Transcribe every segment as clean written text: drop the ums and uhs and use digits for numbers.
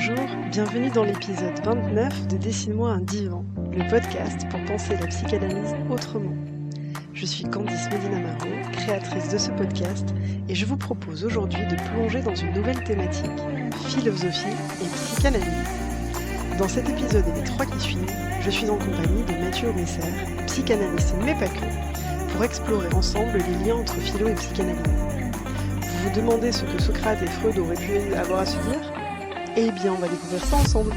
Bonjour, bienvenue dans l'épisode 29 de Dessine-moi un divan, le podcast pour penser la psychanalyse autrement. Je suis Candice Medina-Maro, créatrice de ce podcast, et je vous propose aujourd'hui de plonger dans une nouvelle thématique, philosophie et psychanalyse. Dans cet épisode et les 3 qui suivent, je suis en compagnie de Mathieu Messer, psychanalyste mais pas que, pour explorer ensemble les liens entre philo et psychanalyse. Vous vous demandez ce que Socrate et Freud auraient pu avoir à se dire ? Eh bien, on va découvrir ça ensemble.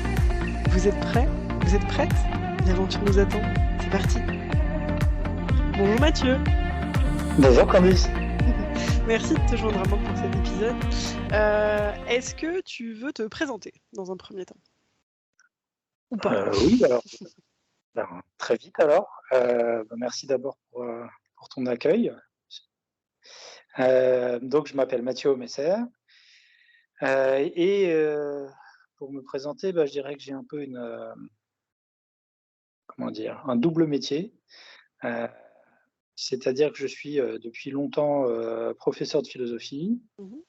Vous êtes prêts ? Vous êtes prêtes ? L'aventure nous attend. C'est parti. Bonjour Mathieu. Bonjour Candice. Merci de te joindre à moi pour cet épisode. Est-ce que tu veux te présenter dans un premier temps ? Ou pas ? Oui, alors très vite alors. Merci d'abord pour ton accueil. Donc, je m'appelle Mathieu Messer. Pour me présenter, je dirais que j'ai un peu un double métier. C'est-à-dire que je suis depuis longtemps professeur de philosophie. Mhm.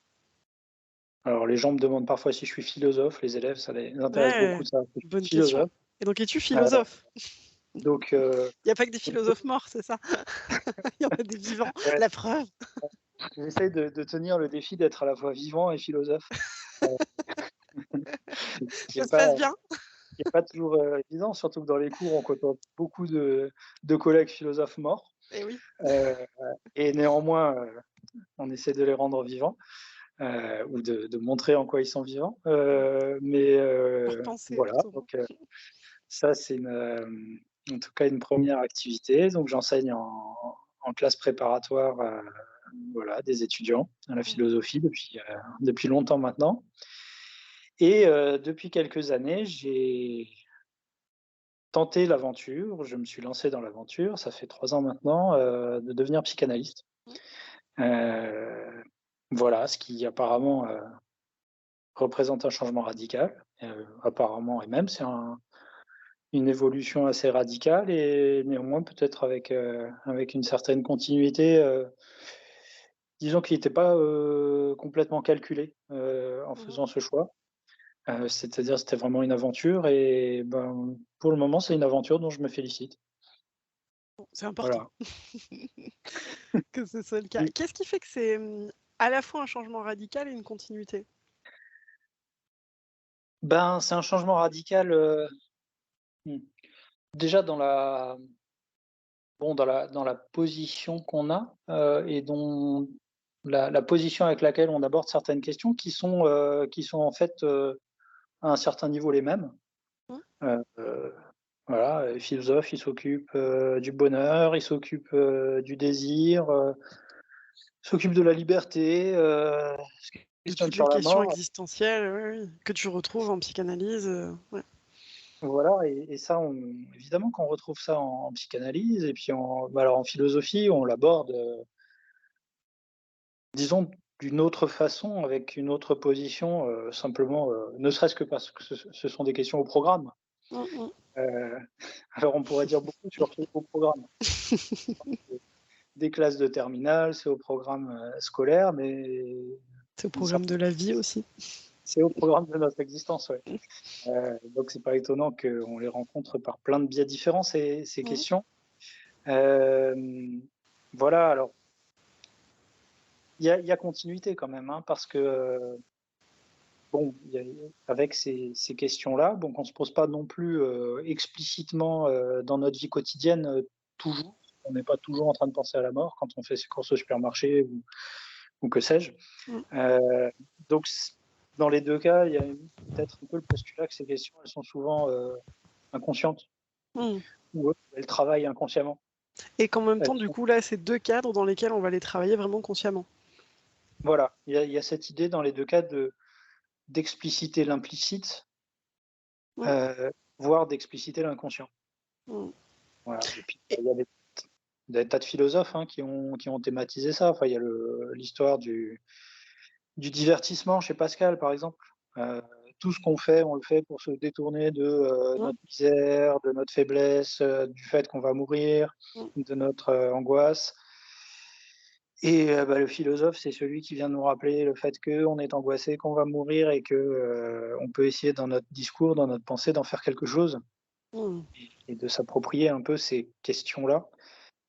Alors, les gens me demandent parfois si je suis philosophe. Les élèves, ça les intéresse beaucoup de savoir si je Bonne suis philosophe. question. Et donc, es-tu philosophe ? Donc, il n'y a pas que des philosophes morts, c'est ça ? Il y en a des vivants, ouais. La preuve. J'essaye de tenir le défi d'être à la fois vivant et philosophe. Ça se passe bien ? Qui n'est pas toujours évident, surtout que dans les cours, on côtoie beaucoup de collègues philosophes morts. Eh oui. Et néanmoins, on essaie de les rendre vivants, ou de montrer en quoi ils sont vivants. Leur pensée, Voilà, plutôt. donc ça, c'est en tout cas une première activité. Donc, j'enseigne en classe préparatoire des étudiants à la philosophie depuis longtemps maintenant. Et depuis quelques années, j'ai tenté l'aventure, je me suis lancé dans l'aventure, ça fait 3 ans maintenant, de devenir psychanalyste. Voilà, ce qui apparemment représente un changement radical. Apparemment, et même c'est une évolution assez radicale, et néanmoins peut-être avec une certaine continuité, disons qu'il n'était pas complètement calculé en faisant ce choix. C'est-à-dire, c'était vraiment une aventure, et pour le moment, c'est une aventure dont je me félicite. Bon, c'est important. Voilà. Que ce soit le cas. Oui. Qu'est-ce qui fait que c'est à la fois un changement radical et une continuité ? C'est un changement radical, déjà dans la position qu'on a, et dont la position avec laquelle on aborde certaines questions qui sont en fait, à un certain niveau les mêmes. Mmh. Voilà, les philosophes, ils s'occupent du bonheur, ils s'occupent du désir, s'occupent de la liberté, se De questionnent toutes les sur la questions mort. existentielles, oui, que tu retrouves en psychanalyse, ouais. Voilà, et ça, évidemment qu'on retrouve ça en psychanalyse, et puis alors en philosophie, on l'aborde, disons, d'une autre façon, avec une autre position, simplement, ne serait-ce que parce que ce sont des questions au programme. Mmh mh. Alors on pourrait dire beaucoup sur ce au programme. Des classes de terminale, c'est au programme scolaire, mais C'est au programme de la vie aussi. c'est au programme de notre existence, ouais. Donc c'est pas étonnant qu'on les rencontre par plein de biais différents, ces Mmh. questions. Voilà, alors il y a continuité quand même, hein, parce que, avec ces questions-là, qu'on se pose pas non plus explicitement dans notre vie quotidienne, toujours. On n'est pas toujours en train de penser à la mort quand on fait ses courses au supermarché, ou que sais-je. Mmh. Donc dans les 2 cas, il y a peut-être un peu le postulat que ces questions, elles sont souvent inconscientes, Mmh. ou elles travaillent inconsciemment. Et qu'en même temps, Elles du sont coup, là, c'est 2 cadres dans lesquels on va les travailler vraiment consciemment. Voilà, il y a cette idée dans les 2 cas d'expliciter l'implicite, Mmh. voire d'expliciter l'inconscient. Mmh. Voilà, et puis Et il y a des tas de philosophes, hein, qui ont thématisé ça. Enfin, il y a l'histoire du divertissement chez Pascal, par exemple. Tout ce qu'on fait, on le fait pour se détourner de mmh, notre misère, de notre faiblesse, du fait qu'on va mourir, mmh. de notre angoisse. Le philosophe, c'est celui qui vient nous rappeler le fait qu'on est angoissé, qu'on va mourir et que, on peut essayer dans notre discours, dans notre pensée, d'en faire quelque chose Mmh. et de s'approprier un peu ces questions-là,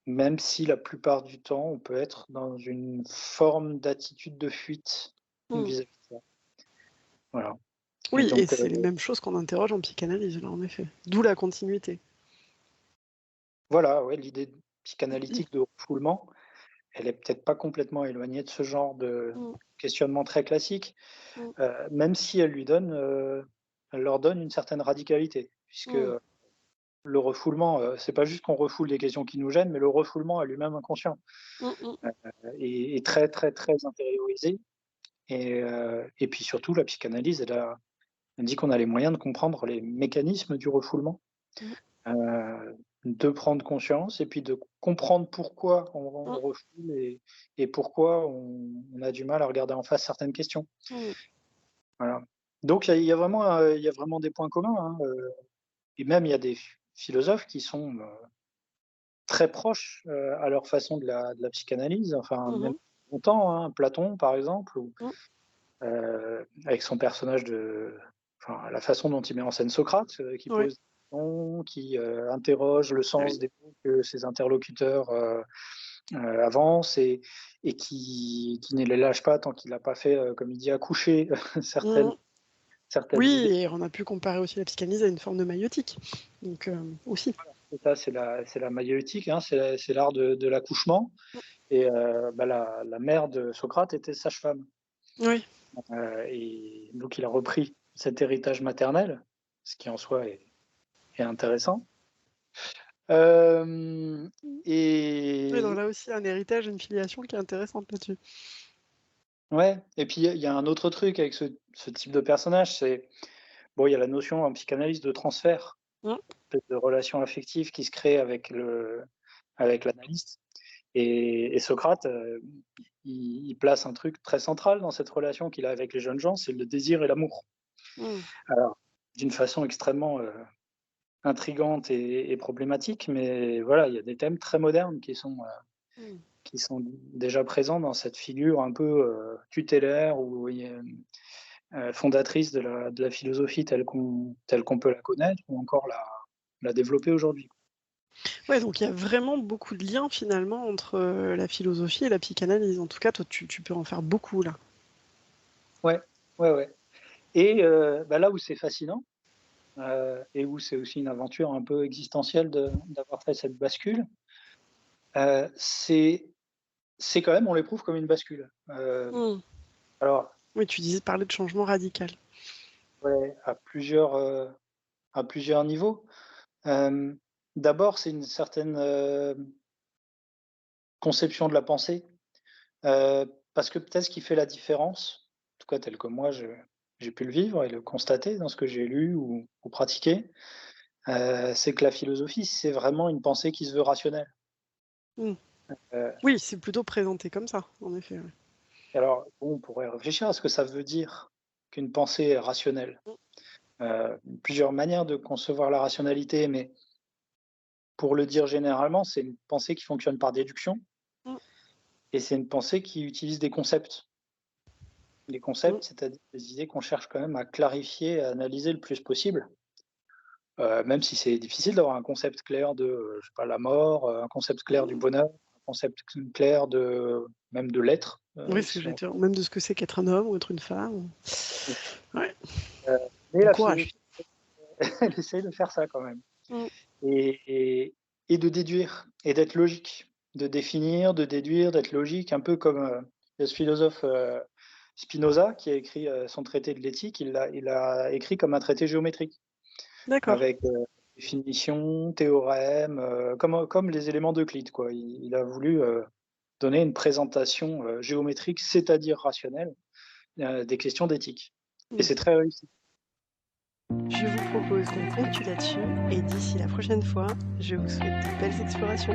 même si la plupart du temps, on peut être dans une forme d'attitude de fuite Mmh. vis-à-vis de ça. Voilà. Et Oui, et donc, c'est les mêmes choses qu'on interroge en psychanalyse, là, en effet. D'où la continuité. voilà, ouais, l'idée psychanalytique de refoulement, elle est peut-être pas complètement éloignée de ce genre de Mmh. questionnement très classique, Mmh. même si elle leur donne une certaine radicalité. Puisque, Mmh. le refoulement, c'est pas juste qu'on refoule des questions qui nous gênent, mais le refoulement est lui-même inconscient, Mmh mh. et très, très, très intériorisé et puis surtout la psychanalyse, elle dit qu'on a les moyens de comprendre les mécanismes du refoulement, Mmh. de prendre conscience et puis de comprendre pourquoi on Mmh. refoule et pourquoi on a du mal à regarder en face certaines questions. Mmh. Voilà. Donc il y a vraiment des points communs, hein, et même il y a des philosophes qui sont, très proches, à leur façon de la psychanalyse, enfin même Mmh. longtemps, hein. Platon par exemple ou, Mmh. avec son personnage enfin la façon dont il met en scène Socrate, qui Ouais. pose des questions, qui, interroge le Ah oui. sens des mots que ses interlocuteurs, avancent et qui ne les lâche pas tant qu'il n'a pas fait, comme il dit, accoucher certaines Mmh. certaines Oui, idées. et on a pu comparer aussi la psychanalyse à une forme de maïeutique. Donc, aussi. C'est ça, c'est la maïeutique, hein, c'est l'art de l'accouchement Mmh. et la mère de Socrate était sage-femme, Oui. et donc il a repris cet héritage maternel, ce qui en soi est intéressant. Hem Oui, donc et là aussi un héritage, une filiation qui est intéressante là-dessus. ouais et puis il y a un autre truc avec ce type de personnage, c'est bon, il y a la notion en psychanalyse de transfert, Mmh. de relation affective qui se crée avec l'analyste. Et Socrate, il place un truc très central dans cette relation qu'il a avec les jeunes gens, c'est le désir et l'amour. Mmh. Alors, d'une façon extrêmement, intrigante et problématique, mais voilà, il y a des thèmes très modernes Mmh. qui sont déjà présents dans cette figure un peu, tutélaire ou fondatrice de la philosophie telle qu'on peut la connaître ou encore la développer aujourd'hui. Ouais, donc il y a vraiment beaucoup de liens finalement entre, la philosophie et la psychanalyse. En tout cas, toi, tu peux en faire beaucoup là. Ouais, ouais, ouais et là où c'est fascinant, et où c'est aussi une aventure un peu existentielle d'avoir fait cette bascule, heu, c'est c'est quand même on l'éprouve comme une bascule. Mmh. Alors Oui, tu disais parler de changement radical. ouais, à plusieurs niveaux. Hem, D'abord, c'est une certaine, conception de la pensée, parce que peut-être ce qui fait la différence, en tout cas tel que moi j'ai pu le vivre et le constater dans ce que j'ai lu ou pratiqué, c'est que la philosophie, c'est vraiment une pensée qui se veut rationnelle. Mmh. Heu Oui, c'est plutôt présenté comme ça, en effet, ouais. Alors, bon, on pourrait réfléchir à ce que ça veut dire qu'une pensée est rationnelle. Mmh. Plusieurs manières de concevoir la rationalité, mais pour le dire généralement, c'est une pensée qui fonctionne par déduction Mmh. et c'est une pensée qui utilise des concepts. Les Mmh. concepts, c'est-à-dire des idées qu'on cherche quand même à clarifier, à analyser le plus possible, même si c'est difficile d'avoir un concept clair de, je sais pas, la mort, un concept clair du Mmh. bonheur, un concept clair même de l'être, Oui, c'est ce que si j'allais on dire, même de ce que c'est qu'être un homme ou être une femme ou ouais, mais bon la courage. philosophie, elle essaie de faire ça quand même. Mmh. Et et et de déduire et d'être logique, de définir, de déduire, d'être logique, un peu comme, il y a ce philosophe, Spinoza qui a écrit, son traité de l'éthique, il l'a écrit comme un traité géométrique D'accord. avec, définition, théorème, comme les éléments d'Euclide, quoi. Il a voulu, donner une présentation, géométrique, c'est-à-dire rationnelle, des questions d'éthique et Mmh. c'est très réussi. Je vous propose qu'on conclue là-dessus et d'ici la prochaine fois, je vous souhaite de belles explorations.